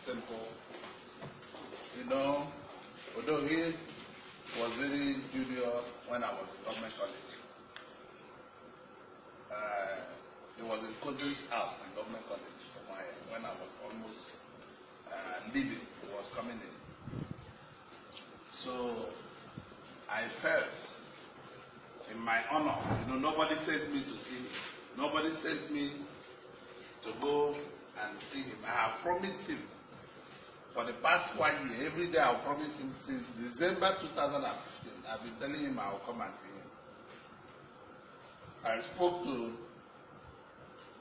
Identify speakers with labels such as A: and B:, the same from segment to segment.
A: simple. You know, although he was very junior when I was in government college. It was in cousin's house in government college when I was almost leaving. He was coming in. So I felt in my honor, nobody sent me to see him. Nobody sent me to go and see him. I have promised him for the past 1 year. Every day I'll promise him since December 2015. I've been telling him I'll come and see him. I spoke to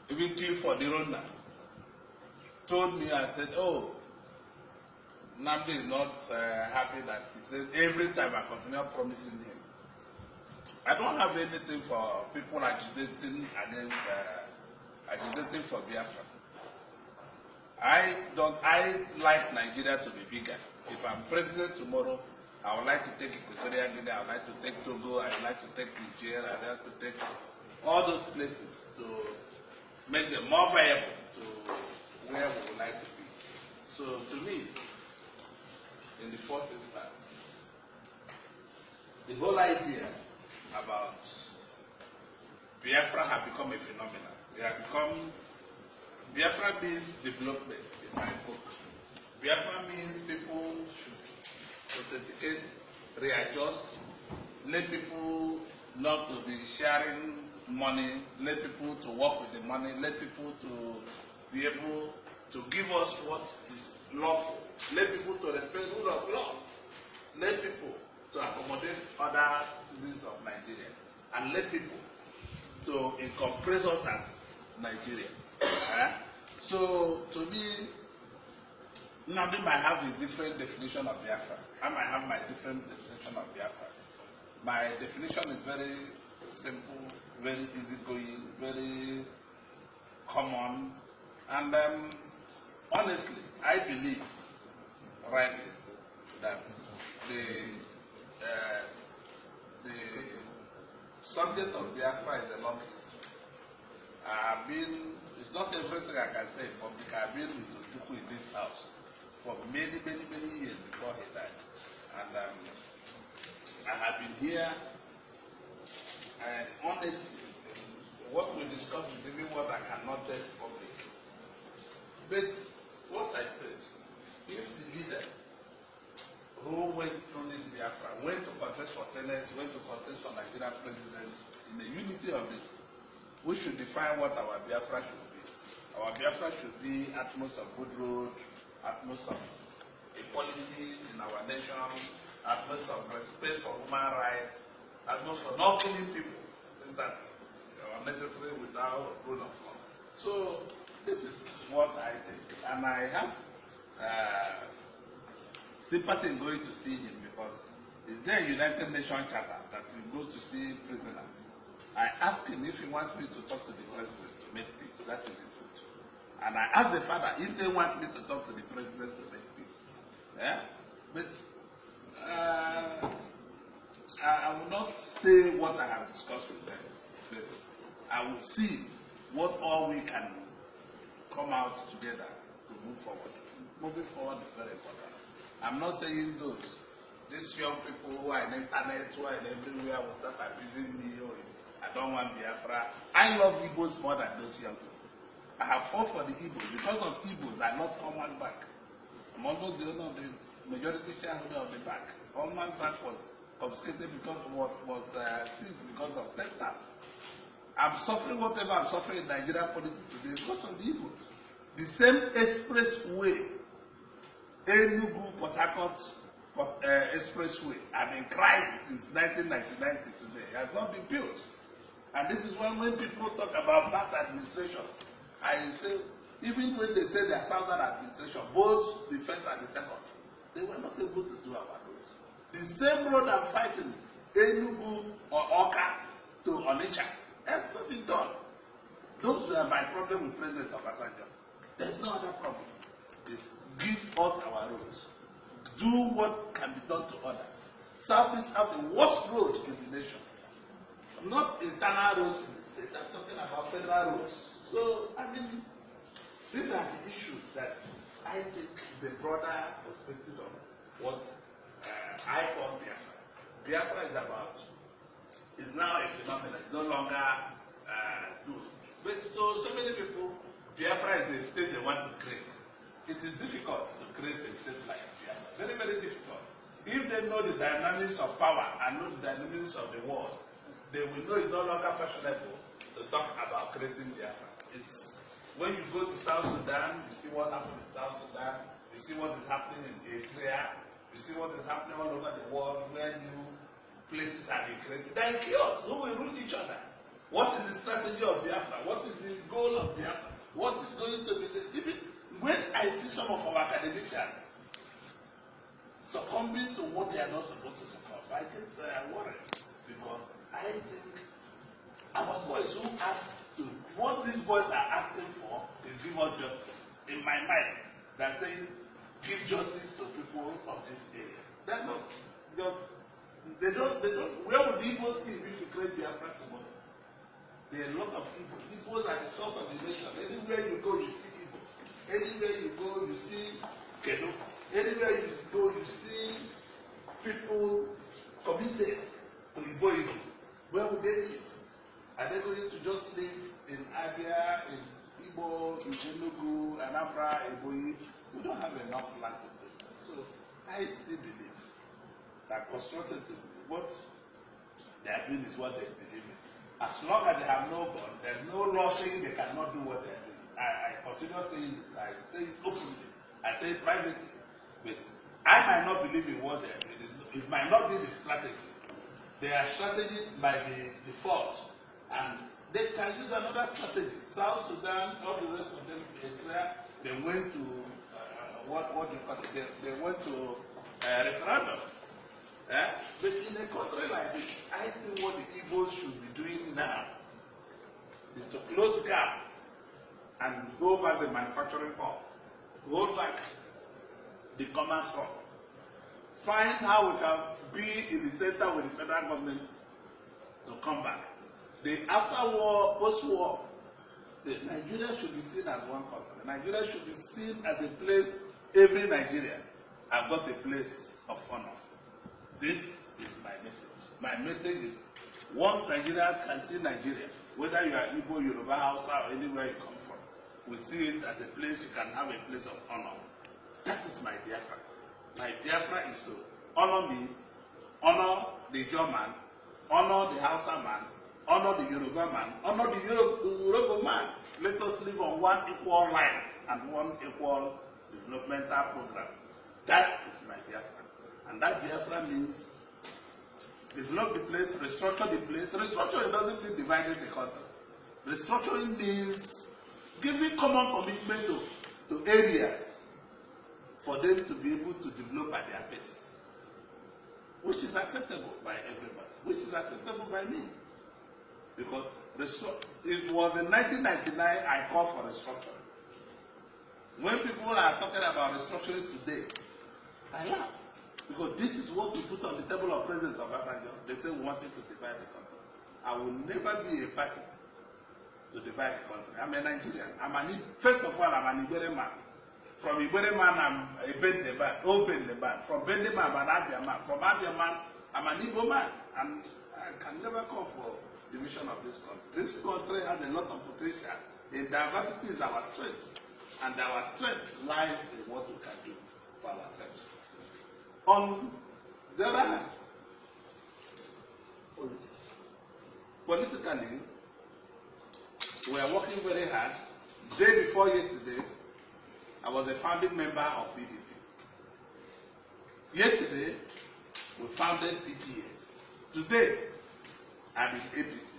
A: even Clifford Ironda. Told me, I said, oh, Nnamdi is not happy that he said every time I continue promising him. I don't have anything for people agitating against, agitating for Biafra. I like Nigeria to be bigger. If I'm president tomorrow, I would like to take Equatorial Guinea, I would like to take Togo, I would like to take Niger, I would like to take all those places to make them more viable to where we would like to be. So to me, in the first instance, the whole idea about Biafra have become a phenomenon. They have become, Biafra means development in my book. Biafra means people should authenticate, readjust, let people not to be sharing money, let people to work with the money, let people to be able to give us what is lawful, let people to respect the rule of law, let people to accommodate other citizens of Nigeria, and let people to encompass us as Nigeria. So to me, Nnamdi might have his different definition of Biafra. I might have my different definition of Biafra. My definition is very simple, very easygoing, very common, and honestly, I believe rightly that the subject of Biafra is a long history. It's not everything I can say in public. I've been with Ojukwu in this house for many years before he died. And I have been here, and honestly, what we discuss is even what I cannot tell the public. But what I said, if the leader who went through this Biafra went to contest for Senate, went to contest for Nigerian president, in the unity of this, we should define what our Biafra should be. Our Biafra should be atmosphere of good road, atmosphere of equality in our nation, atmosphere of respect for human rights, atmosphere of not killing people. Is that unnecessary without rule of law? So this is what I think, and I have sympathy in going to see him because is there a United Nations charter that we go to see prisoners? I asked him if he wants me to talk to the president to make peace. That is the truth. And I asked the father if they want me to talk to the president to make peace. Yeah? But I will not say what I have discussed with them. But I will see what all we can come out together to move forward. Moving forward is very important. I'm not saying these young people who are in the internet, who are everywhere will start abusing me, or I don't want Biafra. I love Igbos more than those young people. I have fought for the Igbos. Because of Igbos, I lost Allman Bank. I'm almost the owner of the majority shareholder of the bank. Allman Bank was confiscated because was seized because of that. I'm suffering whatever I'm suffering in Nigerian politics today because of the Igbos. The same expressway, Enugu Port Harcourt expressway, I've been crying since 1999 to today. It has not been built. And this is when people talk about past administration, I say, even when they say they are Southern administration, both the first and the second, they were not able to do our roads. The same road I'm fighting, Enugu or Oka to Onitsha, has not been done. Those were my problem with President Obasanjo. There's no other problem. It's give us our roads. Do what can be done to others. Southeast have the worst road in the nation. Not internal roads in the state. I'm talking about federal roads. So, I mean, these are the issues that I think is a broader perspective of what I call Biafra. Biafra is now a phenomenon. It's no longer those. But to so many people, Biafra is a state they want to create. It is difficult to create a state like Biafra. Very, very difficult. If they know the dynamics of power and know the dynamics of the world, they will know it's no longer fashionable to talk about creating Biafra. It's when you go to South Sudan, you see what happened in South Sudan, you see what is happening in Eritrea, you see what is happening all over the world where new places have been created. They are in chaos. Who will rule each other? What is the strategy of Biafra? What is the goal of Biafra? What is going to be the... Even when I see some of our academicians succumbing to what they are not supposed to succumb, I get worried because I think our boys who ask to, what these boys are asking for is give us justice. In my mind, they're saying, give justice to people of this area. They're not, because they don't, where would the Igbos live if we create Biafra tomorrow? There are a lot of Igbos. Igbos are the salt of the nation. Anywhere you go, you see Igbos. Anywhere you go, you see Kedu. Anywhere you go, you see people committed to Igboism. Where would they live? Are they going to just live in Abia, in Igbo, in Enugu, Anambra, Ebonyi? We don't have enough land to do that. So I still believe that constructively, what they are doing is what they believe in. As long as they have no gun, there's no law saying they cannot do what they are doing. I continue saying this. I say it openly. I say it privately. But I might not believe in what they are doing. It might not be the strategy. Their strategy might be default. And they can use another strategy. South Sudan, all the rest of them, Eritrea, they went to, what do you call it? They went to referendum. But in a country like this, I think what the Igbos should be doing now is to close the gap and go back the manufacturing hub, go back the commerce hub, find how we can be in the center with the federal government to come back. The after-war, post-war, Nigeria should be seen as one country. Nigeria should be seen as a place, every Nigerian have got a place of honor. This is my message. My message is, once Nigerians can see Nigeria, whether you are Igbo, Yoruba, Hausa, or anywhere you come from, we see it as a place you can have a place of honor. That is my Biafra. My Biafra is to honor me, honor the German, honor the Hausa man, honor the Yoruba man, honor the Yoruba man. Let us live on one equal line and one equal developmental program. That is my Biafra. And that Biafra means develop the place, restructure the place. Restructuring doesn't mean dividing the country. Restructuring means giving common commitment to areas for them to be able to develop at their best, which is acceptable by everybody, which is acceptable by me. Because it was in 1999 I called for restructuring. When people are talking about restructuring today, I laugh. Because this is what we put on the table of President Obasanjo. They say we wanted to divide the country. I will never be a party to divide the country. I'm a Nigerian. First of all, I'm an Ibere man. From Ibere man, I'm a Bende man, old Bende man. From Bende man, I'm an Abia man. From Abia man, I'm an Igbo man. And I can never call for division of this country. This country has a lot of potential. In diversity is our strength. And our strength lies in what we can do for ourselves. On the other hand, politically, we are working very hard. Day before yesterday, I was a founding member of PDP. Yesterday, we founded PPA. Today, I'm in APC.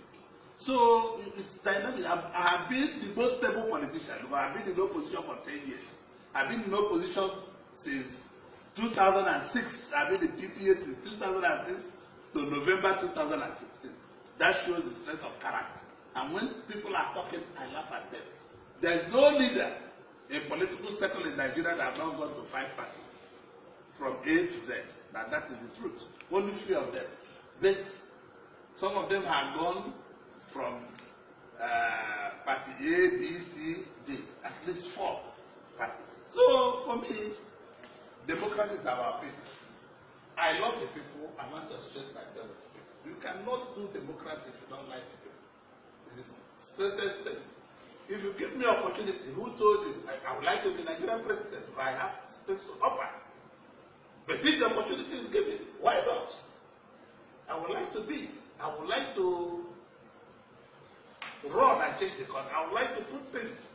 A: So it's dynamic. I have been the most stable politician. I have been in opposition for 10 years. I've been in opposition since 2006. I've been in PPA since 2006 to November 2016. That shows the strength of character. And when people are talking, I laugh at them. There is no leader in political circle in Nigeria that have not gone to 5 parties, from A to Z. Now that is the truth. Only 3 of them. But some of them have gone from party A, B, C, D, at least 4 parties. So for me, Democracy is about people. I love the people. I want to associate myself with the people. You cannot do democracy if you don't like the people. It's the straightest thing. If you give me opportunity, who told you I would like to be Nigerian president? I have things to offer. But if the opportunity is given, why not? I would like to be. I would like to run and change the country. I would like to put things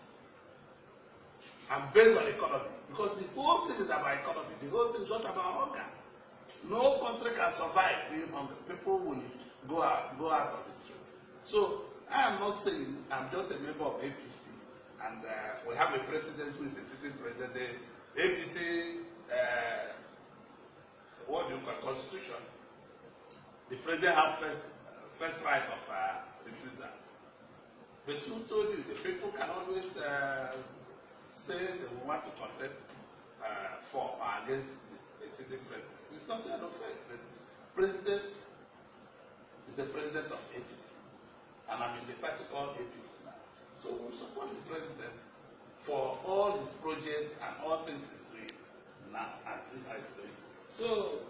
A: and based on economy. Because the whole thing is about economy. The whole thing is not about hunger. No country can survive being hungry. People will go out of the streets. So I am not saying I'm just a member of APC, and we have a president who is a sitting president. The APC, what do you call constitution? The president has first right of refusal. But who told you the people can always say they want to contest for or against the sitting president? It's not an offense, but president is a president of APC. And I'm in the party called APC now. So we support the president for all his projects and all things he's doing now and see how he's doing. So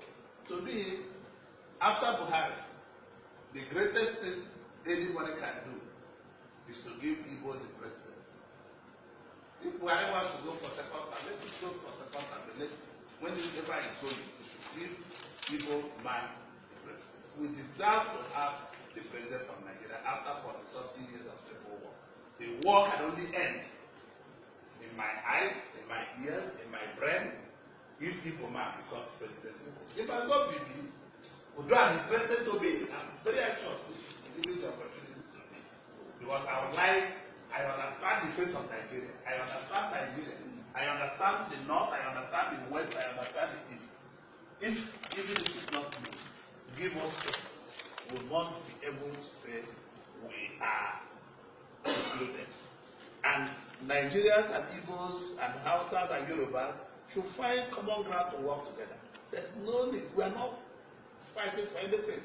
A: to me, after Buhari, the greatest thing anybody can do is to give Igbo the president. If Buhari wants to go for second term, let him go for second term. But when the paper is going, he should give Igbo man the president. We deserve to have the president of Nigeria after 40-something years of civil war. The war can only end in my eyes, in my ears, in my brain, if Igbo man becomes president. If I not be me, although I'm interested to be, I'm very anxious to give me the opportunity to be. Because I understand the face of Nigeria. I understand Nigeria. I understand the north, I understand the west, I understand the east. If even if it's not me, give us justice. We must be able to say we are included. And Nigerians and Igbos and Hausas and Yorubas should find common ground to work together. There's no need. We are not fighting for anything.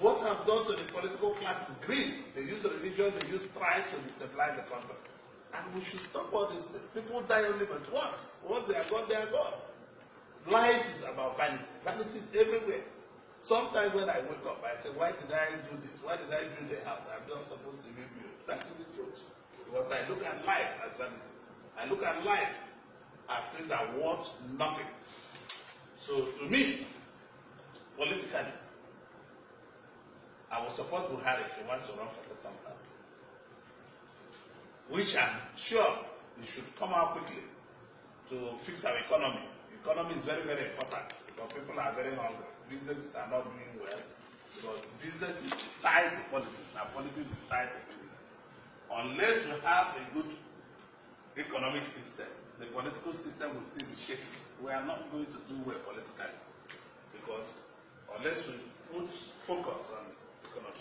A: What have done to the political class is greed. They use religion, they use pride to destabilize the country. And we should stop all these things. People die only but once. Once they are gone, they are gone. Life is about vanity. Vanity is everywhere. Sometimes when I wake up, I say, why did I do this? Why did I build a house? I'm not supposed to build. That is the truth. Because I look at life as vanity. I look at life as things that want nothing. So to me, politically, I will support Buhari if he wants to run for second term. Which I'm sure he should come out quickly to fix our economy. Economy is very, very important because people are very hungry. Businesses are not doing well because business is tied to politics and politics is tied to business. Unless we have a good economic system, the political system will still be shaky. We are not going to do well politically because unless we put focus on economy,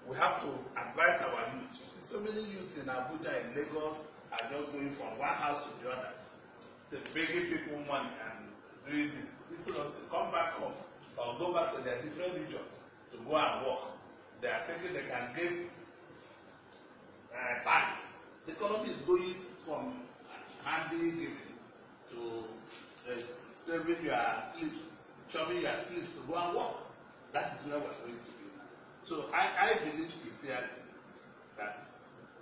A: we have to advise our youth. You see, so many youths in Abuja, in Lagos, are just going from one house to the other. They're begging people money and doing this. Instead of to come back home or go back to their different regions to go and work, they are thinking they can get tax. The economy is going from handy giving to saving your slips, shoving your slips to go and work. That is where we're going to be now. So I believe sincerely that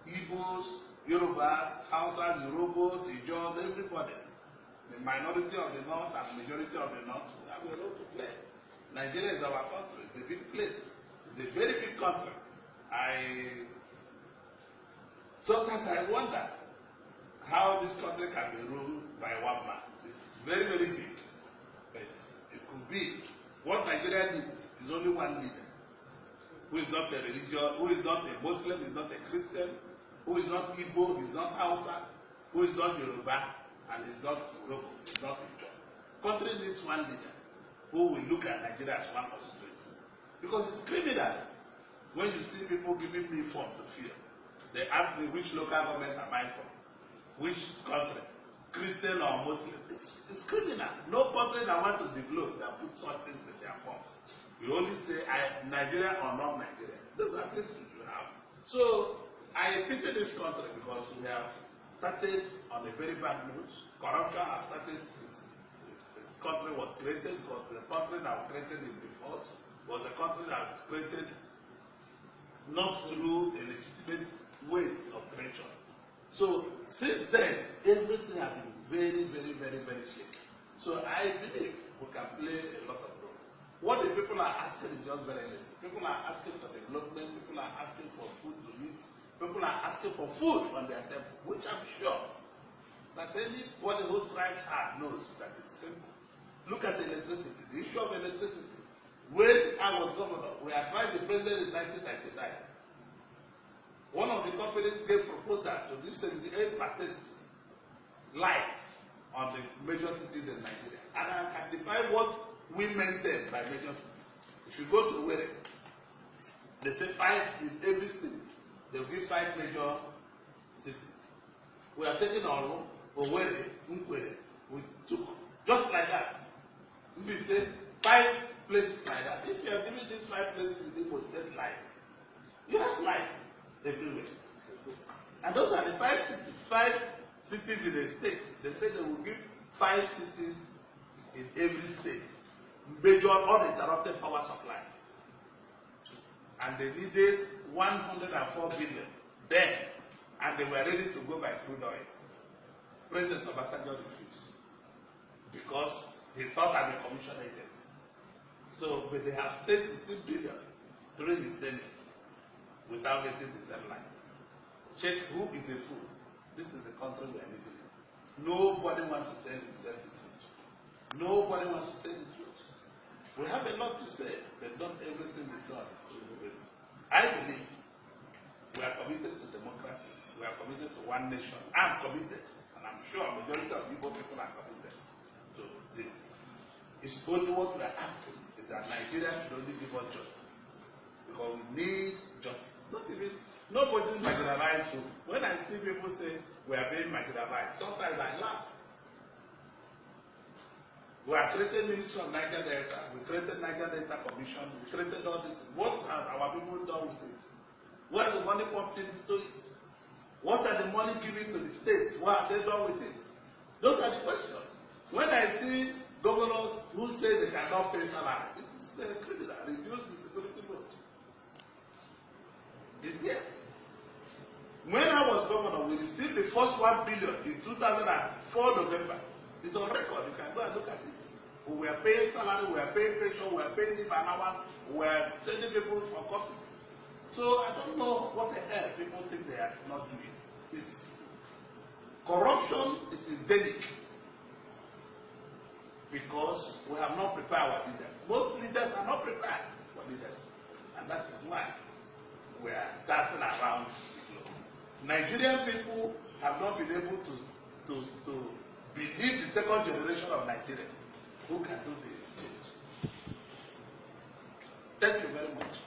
A: Igbos, Yorubas, Hausas, Yorubos, Ijos, everybody, the minority of the north and majority of the north, we have a role to play. Nigeria is our country. It's a big place. It's a very big country. Sometimes I wonder how this country can be ruled by one man. It's very, very big. But it could be. What Nigeria needs is only one leader who is not a religion, who is not a Muslim, is not a Christian, who is not Igbo, is not Hausa, who is not Yoruba, and is not Urhobo, is not Ijaw. Country needs one leader who will look at Nigeria as one constituency. Because it's criminal when you see people giving me form to fill. They ask me which local government am I from, which country, Christian or Muslim. It's criminal. No country that wants to develop that puts such things in their forms. We only say Nigeria or not Nigeria. Those are things we do have. So I pity this country because we have started on a very bad note. Corruption has started since country was created, was a country that was created in default, was a country that was created not through a legitimate ways of creation. So since then, everything has been very, very, very, very shaky. So I believe we can play a lot of role. What the people are asking is just very little. People are asking for development, people are asking for food to eat, people are asking for food on their table, which I'm sure that anybody who tries hard knows that it's simple. Look at electricity, the issue of electricity. When I was governor, we advised the president in 1999. One of the companies gave proposal to give 78% light on the major cities in Nigeria. And I can define what we meant then by major cities. If you go to Owerri, they say 5 in every state. They will give 5 major cities. We are taking Oru, Owerri, Nkwere. We took just like that. We say 5 places like that. If you are giving these 5 places in Igbo State light, you have light everywhere. And those are the 5 cities. 5 cities in a state. They say they will give 5 cities in every state. Major uninterrupted power supply. And they needed 104 billion then, and they were ready to go by crude oil. President Obasanjo refused because he thought I'm a commission agent. So, but they have stayed 16 billion during his tenure without getting the same light. Check who is a fool. This is the country we are living in. Nobody wants to tell himself the truth. Nobody wants to say the truth. We have a lot to say, but not everything we say is true. I believe we are committed to democracy. We are committed to one nation. I'm committed, and I'm sure a majority of Igbo people are committed to this. It's only what we are asking is that Nigeria should only give us justice, because we need justice. Nobody's marginalized. When I see people say we are being marginalized, sometimes I laugh. We have created Ministry of Niger Delta, we created Niger Delta Commission, we created all this. What have our people done with it? Where is the money pumped into it? What are the money given to the states? What have they done with it? Those are the questions. When I see governors who say they cannot pay salary, it is criminal, reduce the security vote. It's there. When I was governor, we received the first 1 billion in 2004 November. It's on record. You can go and look at it. We were paying salary, we were paying pension, we were paying leave and hours, we were sending people for coffees. So I don't know what the hell people think they are not doing. Corruption is endemic because we have not prepared our leaders. Most leaders are not prepared for leadership, and that is why we are dancing around the globe. Nigerian people have not been able to believe the second generation of Nigerians who can do the change. Thank you very much.